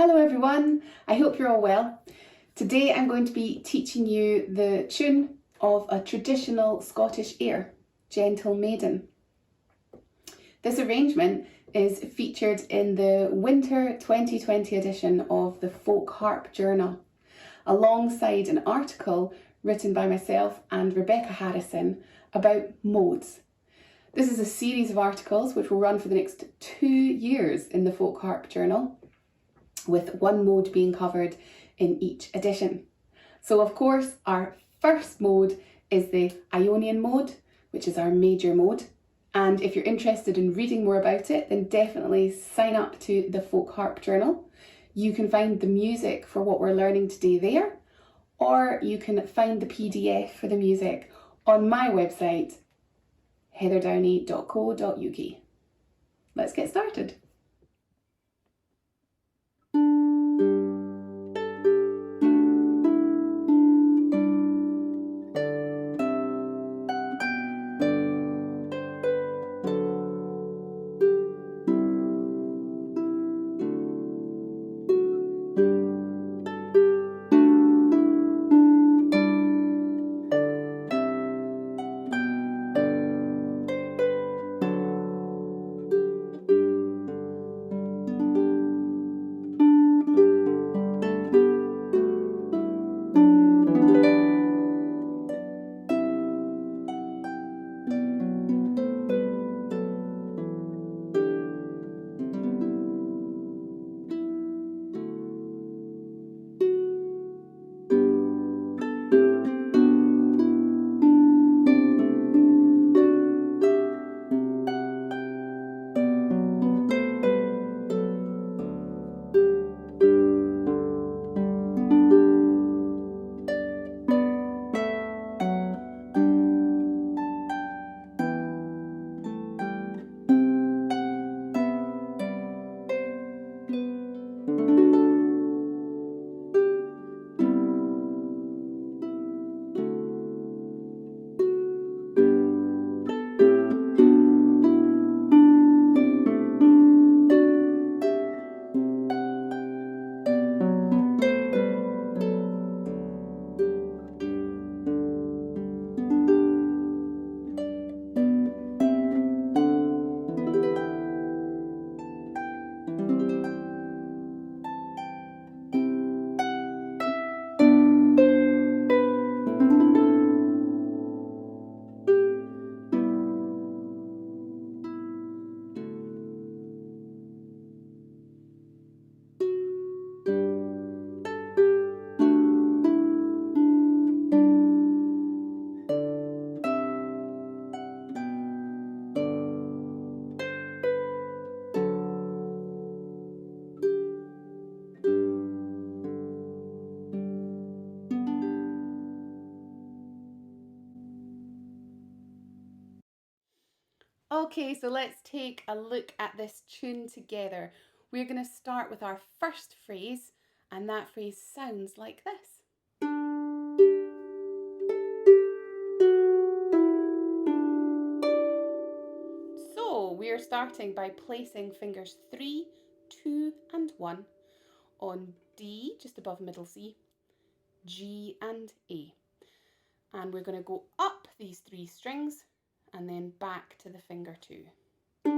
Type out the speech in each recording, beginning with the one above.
Hello everyone, I hope you're all well. Today I'm going to be teaching you the tune of a traditional Scottish air, Gentle Maiden. This arrangement is featured in the Winter 2020 edition of the Folk Harp Journal, alongside an article written by myself and Rebecca Harrison about modes. This is a series of articles which will run for the next 2 years in the Folk Harp Journal, with one mode being covered in each edition. So of course our first mode is the Ionian mode, which is our major mode. And if you're interested in reading more about it, then definitely sign up to the Folk Harp Journal. You can find the music for what we're learning today there, or you can find the PDF for the music on my website, heatherdowney.co.uk. Let's get started. Okay, so let's take a look at this tune together. We're going to start with our first phrase, and that phrase sounds like this. So we're starting by placing fingers 3, 2 and 1 on D, just above middle C, G and A. And we're going to go up these 3 strings and then back to the finger 2. And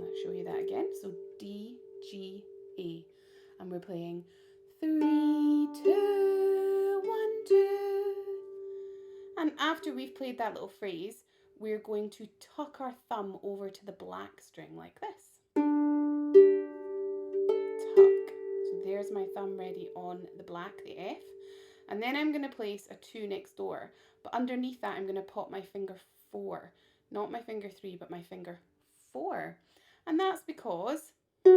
I'll show you that again. So D, G, A. And we're playing 3, 2, 1, 2. And after we've played that little phrase, we're going to tuck our thumb over to the black string like this. Tuck. So there's my thumb ready on the black, the F. And then I'm going to place a 2 next door. But underneath that, I'm going to pop my finger 4. Not my finger 3, but my finger 4. And that's because you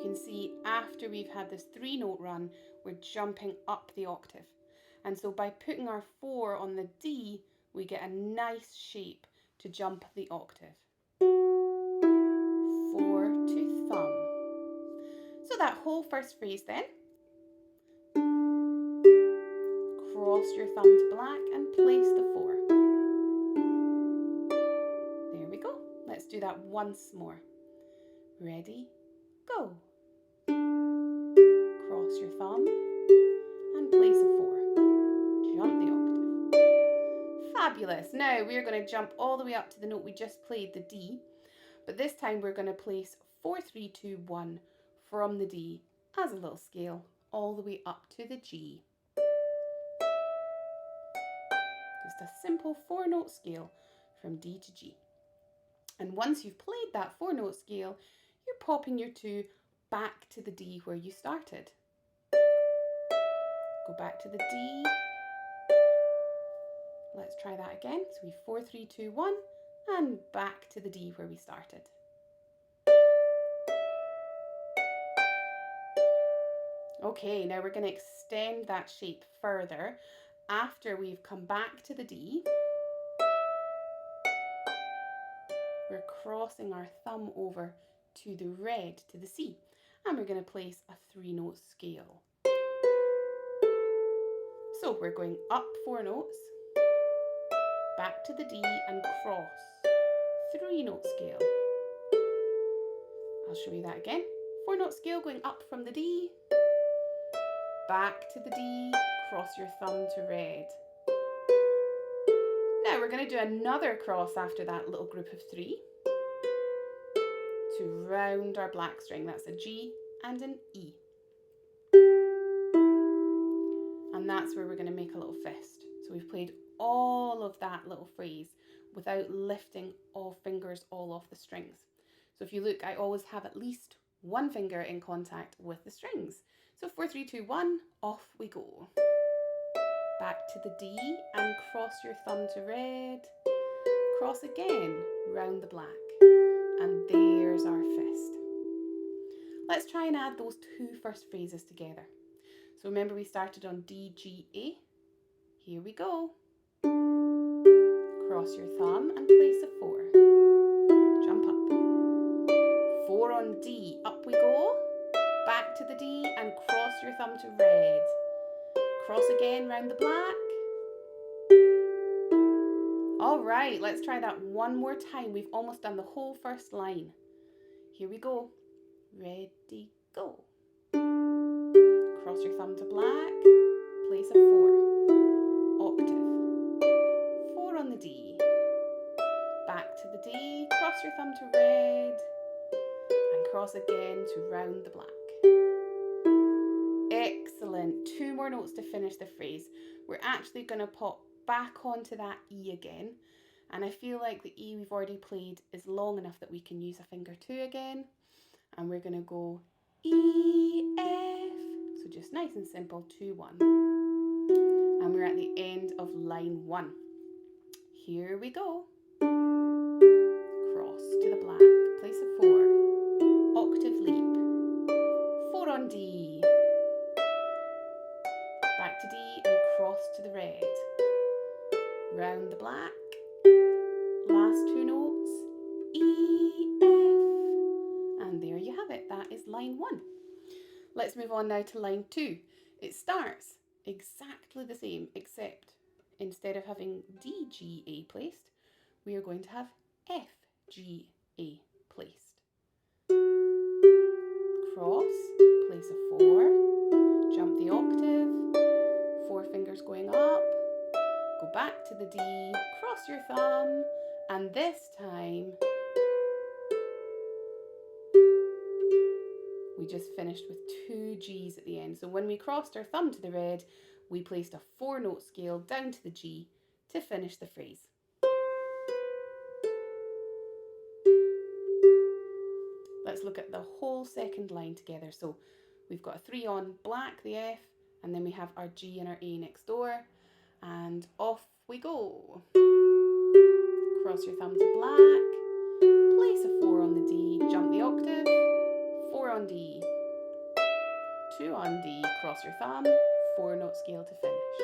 can see after we've had this 3-note run, we're jumping up the octave. And so by putting our 4 on the D, we get a nice shape to jump the octave. 4 to thumb. So that whole first phrase then. Cross your thumb to black and place the 4. There we go. Let's do that once more. Ready, go. Cross your thumb and place a 4. Jump the octave. Fabulous. Now we're going to jump all the way up to the note we just played, the D, but this time we're going to place 4, 3, 2, 1 from the D as a little scale all the way up to the G. Just a simple 4-note scale from D to G. And once you've played that 4-note scale, you're popping your 2 back to the D where you started. Go back to the D. Let's try that again. So we 4, 3, 2, 1 and back to the D where we started. Okay, now we're going to extend that shape further after we've come back to the D. We're crossing our thumb over to the red, to the C, and we're going to place a 3-note scale. So we're going up 4 notes, back to the D and cross, 3-note scale. I'll show you that again. 4-note scale going up from the D, back to the D, cross your thumb to red. Now we're going to do another cross after that little group of 3 to round our black string. That's a G and an E. And that's where we're going to make a little fist. So we've played all of that little phrase without lifting all fingers all off the strings. So if you look, I always have at least one finger in contact with the strings. So 4, 3, 2, 1, off we go. Back to the D and cross your thumb to red. Cross again, round the black. And there's our fist. Let's try and add those 2 first phrases together. So remember we started on D, G, A. Here we go. Cross your thumb and place a 4. Jump up. 4 on D, up we go. Back to the D and cross your thumb to red. Cross again round the black. All right, let's try that one more time. We've almost done the whole first line. Here we go. Ready, go. Cross your thumb to black. Place a 4. Octave. 4 on the D. Back to the D. Cross your thumb to red. And cross again to round the black. Excellent. 2 more notes to finish the phrase. We're actually going to pop back onto that E again. And I feel like the E we've already played is long enough that we can use a finger 2 again. And we're going to go E, F. So just nice and simple, 2, 1. And we're at the end of line 1. Here we go. Cross to the black. Place a 4. Octave leap. 4 on D. Back to D and cross to the red. Round the black. Last 2 notes. E, F. And there you have it. That is line 1. Let's move on now to line 2. It starts exactly the same, except instead of having D, G, A placed, we are going to have F, G, A placed. Cross, place a 4, jump the octave, 4 fingers going up, go back to the D, cross your thumb, and this time we just finished with 2 G's at the end. So when we crossed our thumb to the red, we placed a 4-note scale down to the G to finish the phrase. Let's look at the whole second line together. So we've got a 3 on black, the F, and then we have our G and our A next door, and off we go. Cross your thumb to black, place a 4 on the D, jump the octave, 4 on D, 2 on D, cross your thumb, 4-note scale to finish.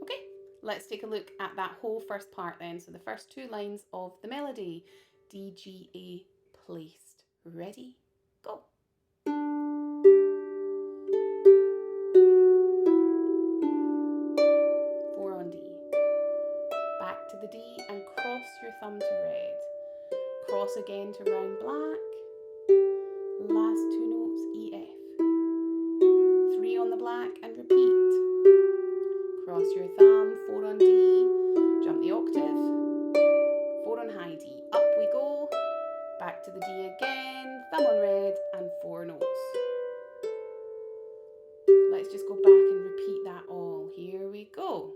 Okay, let's take a look at that whole first part then. So the first 2 lines of the melody, D, G, A placed. Ready, go. Back thumb to red. Cross again to round black. Last two notes, E, F. 3 on the black and repeat. Cross your thumb, 4 on D, jump the octave, 4 on high D. Up we go, back to the D again, thumb on red and 4 notes. Let's just go back and repeat that all. Here we go.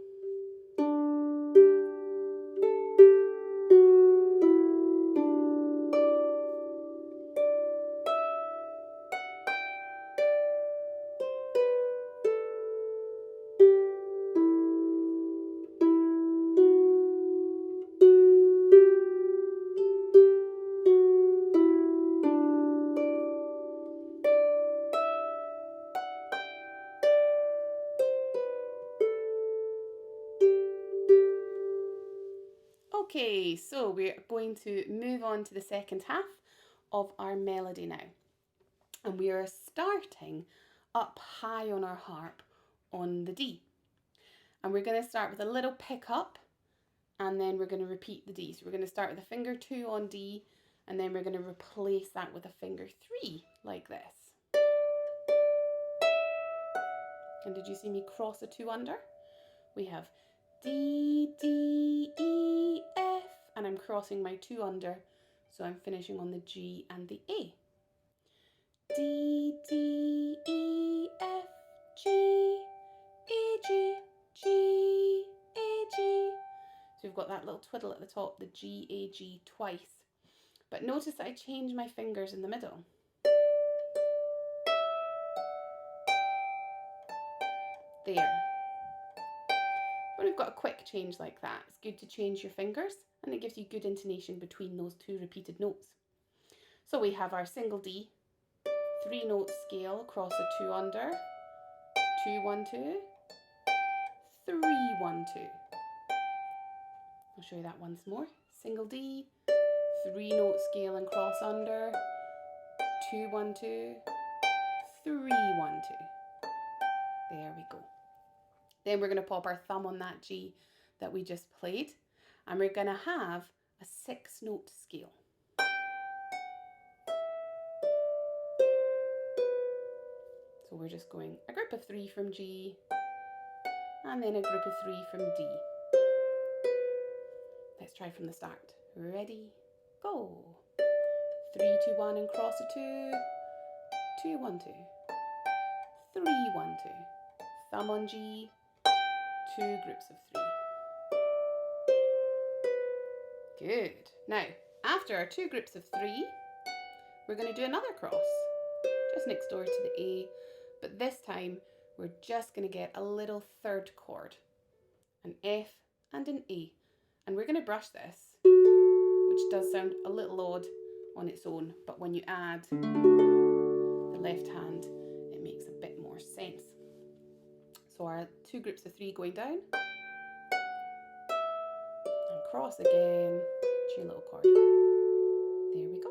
Okay, so we're going to move on to the second half of our melody now. And we are starting up high on our harp on the D. And we're going to start with a little pickup and then we're going to repeat the D. So we're going to start with a finger 2 on D and then we're going to replace that with a finger 3 like this. And did you see me cross a 2 under? We have D, D, E, F, and I'm crossing my 2 under, so I'm finishing on the G and the A. D, D, E, F, G, A, G, G, A, G. So we've got that little twiddle at the top, the G, A, G twice. But notice that I change my fingers in the middle. There. When we've got a quick change like that, it's good to change your fingers and it gives you good intonation between those 2 repeated notes. So we have our single D, 3 note scale across a 2 under, 2, 1, 2, 3, 1, 2. I'll show you that once more. Single D, 3 note scale and cross under, 2, 1, 2, 3, 1, 2. There we go. Then we're going to pop our thumb on that G that we just played and we're going to have a 6 note scale. So we're just going a group of 3 from G and then a group of 3 from D. Let's try from the start. Ready, go. 3, 2, 1 and cross a 2, 2, 1, 2, 3, 1, 2. Thumb on G, 2 groups of 3. Good. Now, after our 2 groups of 3, we're going to do another cross, just next door to the A, but this time we're just going to get a little 3rd chord, an F and an A, and we're going to brush this, which does sound a little odd on its own, but when you add the left hand, it makes a bit more sense. So our 2 groups of 3 going down, and cross again to your little chord. There we go.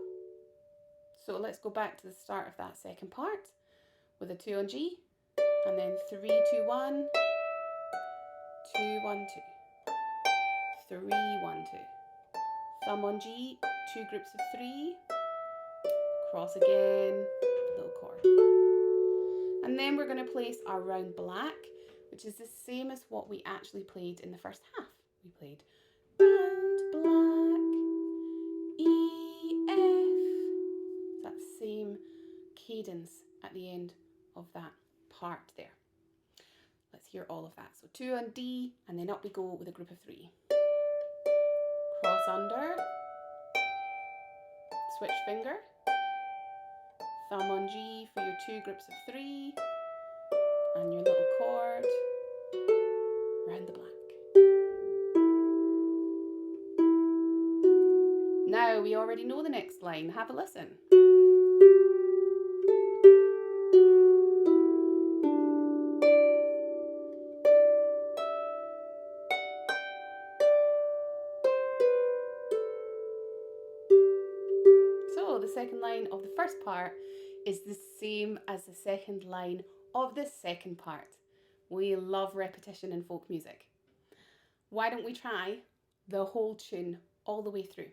So let's go back to the start of that second part with a 2 on G, and then 3, 2, 1, 2, 1, 2, 3, 1, 2. Thumb on G, 2 groups of 3, cross again, little chord. And then we're going to place our round black, which is the same as what we actually played in the first half. We played round black, E, F. That same cadence at the end of that part there. Let's hear all of that. So 2 on D, and then up we go with a group of 3. Cross under, switch finger, thumb on G for your 2 groups of 3, and your little chord, round the black. Now we already know the next line, have a listen. So the second line of the first part is the same as the second line of the second part. We love repetition in folk music. Why don't we try the whole tune all the way through.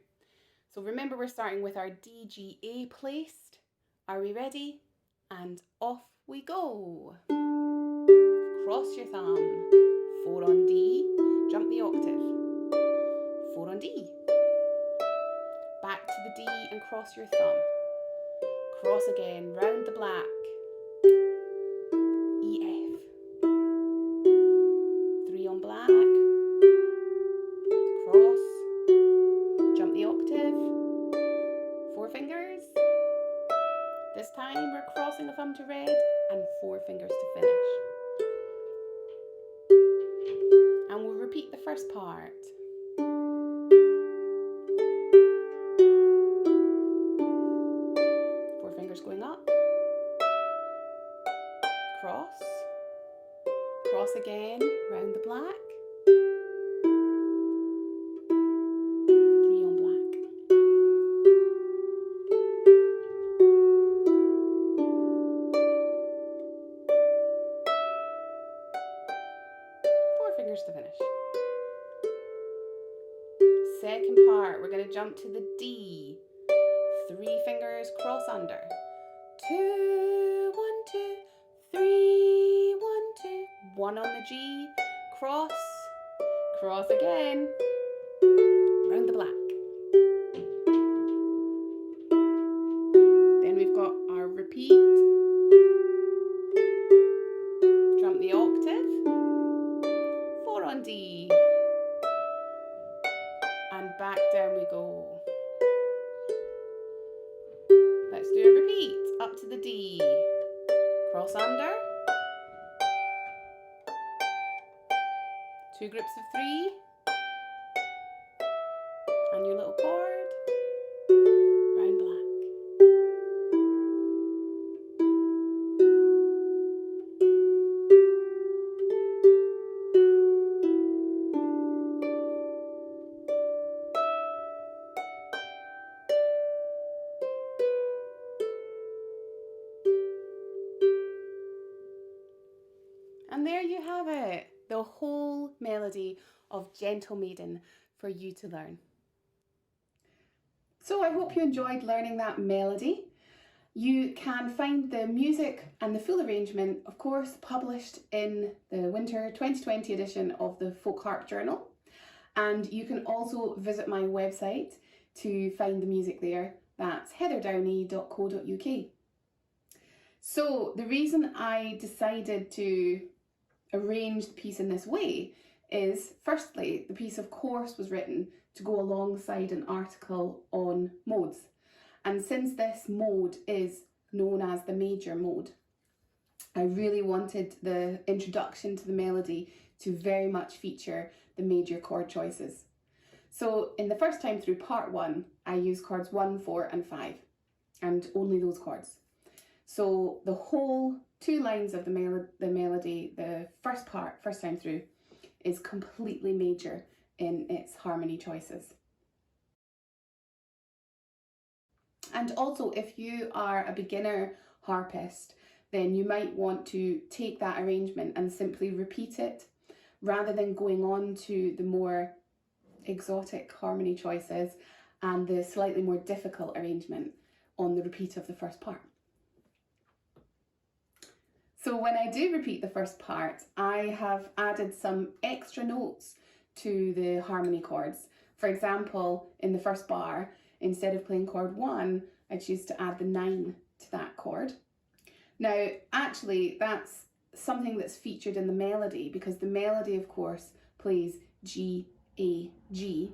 So remember, we're starting with our D, G, A placed. Are we ready? And off we go. Cross your thumb. 4 on D, jump the octave. 4 on D. Back to the D and cross your thumb. Cross again, round the black. E, F. 3 on black. Cross. Jump the octave. 4 fingers. This time we're crossing the thumb to red and 4 fingers to finish. And we'll repeat the first part. Going up, cross, cross again, round the black, 3 on black, 4 fingers to finish. Second part, we're going to jump to the D, 3 fingers, cross under. 2, 1, 2, 3, 1, 2. 1 on the G, cross, cross again, round the black. Then we've got our repeat, jump the octave, 4 on D, and back down we go. Let's do a repeat. Up to the D, cross under, 2 groups of 3, and your little chord, round black. And there you have it, the whole melody of Gentle Maiden for you to learn. So I hope you enjoyed learning that melody. You can find the music and the full arrangement, of course, published in the winter 2020 edition of the Folk Harp Journal. And you can also visit my website to find the music there. That's heatherdownie.co.uk. So the reason I decided to arrange the piece in this way is, firstly, the piece of course was written to go alongside an article on modes. And since this mode is known as the major mode, I really wanted the introduction to the melody to very much feature the major chord choices. So in the first time through part 1, I used chords 1, 4 and 5, and only those chords. So the whole 2 lines of the melody, the first part, first time through, is completely major in its harmony choices. And also, if you are a beginner harpist, then you might want to take that arrangement and simply repeat it, rather than going on to the more exotic harmony choices and the slightly more difficult arrangement on the repeat of the first part. So when I do repeat the first part, I have added some extra notes to the harmony chords. For example, in the first bar, instead of playing chord 1, I choose to add the 9 to that chord. Now, actually, that's something that's featured in the melody, because the melody, of course, plays G, A, G.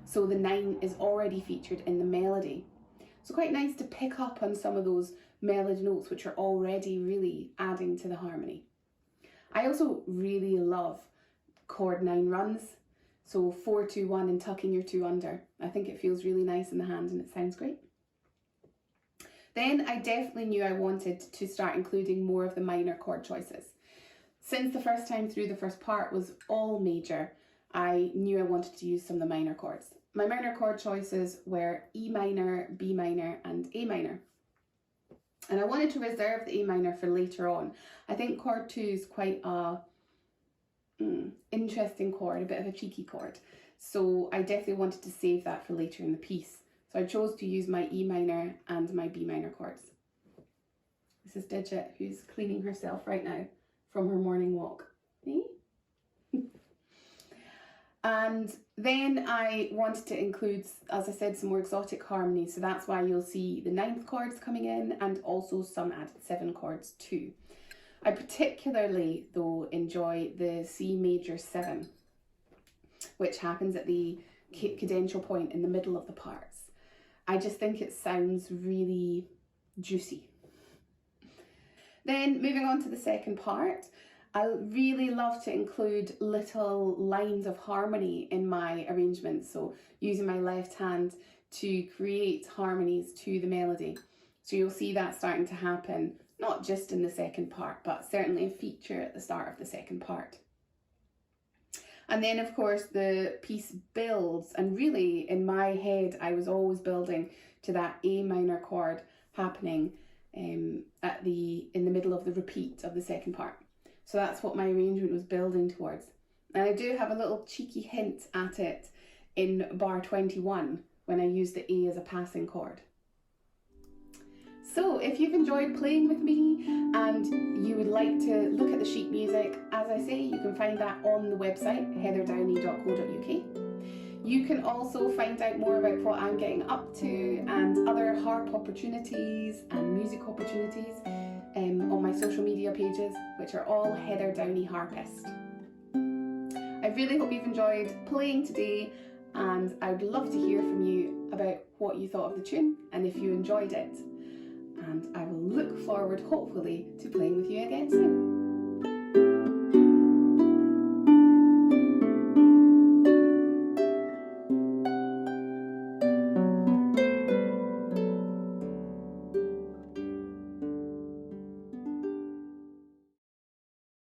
So the 9 is already featured in the melody. So quite nice to pick up on some of those melody notes which are already really adding to the harmony. I also really love chord 9 runs. So 4, 2, 1 and tucking your 2 under. I think it feels really nice in the hand and it sounds great. Then I definitely knew I wanted to start including more of the minor chord choices. Since the first time through the first part was all major, I knew I wanted to use some of the minor chords. My minor chord choices were E minor, B minor and A minor. And I wanted to reserve the A minor for later on. I think chord 2 is quite a interesting chord, a bit of a cheeky chord. So I definitely wanted to save that for later in the piece. So I chose to use my E minor and my B minor chords. This is Digit, who's cleaning herself right now from her morning walk. And then I wanted to include, as I said, some more exotic harmonies. So that's why you'll see the 9th chords coming in, and also some added 7 chords too. I particularly, though, enjoy the C major 7, which happens at the cadential point in the middle of the parts. I just think it sounds really juicy. Then moving on to the second part, I really love to include little lines of harmony in my arrangements. So using my left hand to create harmonies to the melody. So you'll see that starting to happen, not just in the second part, but certainly a feature at the start of the second part. And then of course the piece builds, and really in my head I was always building to that A minor chord happening in the middle of the repeat of the second part. So that's what my arrangement was building towards. And I do have a little cheeky hint at it in bar 21 when I use the A as a passing chord. So if you've enjoyed playing with me and you would like to look at the sheet music, as I say, you can find that on the website heatherdownie.co.uk. You can also find out more about what I'm getting up to and other harp opportunities and music opportunities on my social media pages, which are all Heather Downie Harpist. I really hope you've enjoyed playing today, and I would love to hear from you about what you thought of the tune and if you enjoyed it. And I will look forward, hopefully, to playing with you